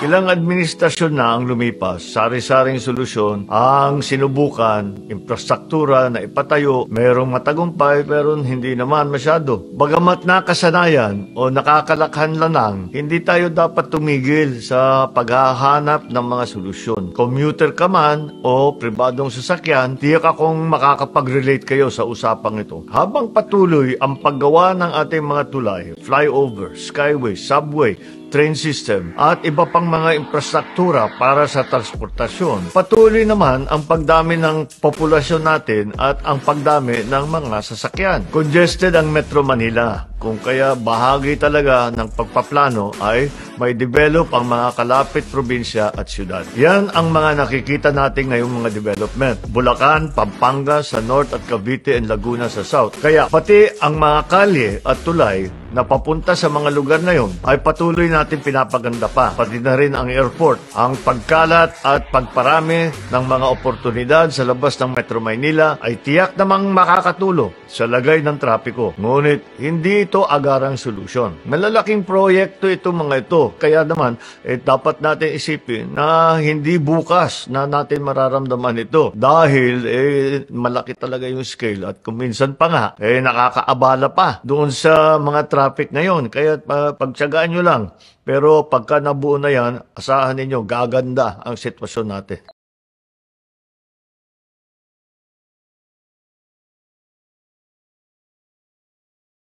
Ilang administrasyon na ang lumipas, sari-saring solusyon ang sinubukan, infrastruktura na ipatayo, merong matagumpay pero hindi naman masyado. Bagamat nakasanayan o nakakalakhan lang, hindi tayo dapat tumigil sa paghahanap ng mga solusyon. Commuter ka man o pribadong sasakyan, tiyak akong makakapag-relate kayo sa usapang ito. Habang patuloy ang paggawa ng ating mga tulay, flyover, skyway, subway, train system at iba pang mga infrastruktura para sa transportasyon. Patuloy naman ang pagdami ng populasyon natin at ang pagdami ng mga sasakyan. Congested ang Metro Manila, kung kaya bahagi talaga ng pagpaplano ay may develop ang mga kalapit probinsya at syudad. Yan ang mga nakikita natin ngayong mga development. Bulacan, Pampanga sa North at Cavite and Laguna sa South. Kaya pati ang mga kalye at tulay na papunta sa mga lugar na yon ay patuloy natin pinapaganda pa. Pati na rin ang airport. Ang pagkalat at pagparami ng mga oportunidad sa labas ng Metro Maynila ay tiyak namang makakatulong sa lagay ng trapiko. Ngunit hindi ito agarang solusyon. Malalaking proyekto ito mga ito. Kaya naman dapat natin isipin na hindi bukas na natin mararamdaman ito. Dahil malaki talaga yung scale at kuminsan pa nga nakakaabala pa doon sa mga traffic ngayon. Kaya pagtsagaan nyo lang. Pero pagka nabuo na yan, asahan ninyo, gaganda ang sitwasyon natin.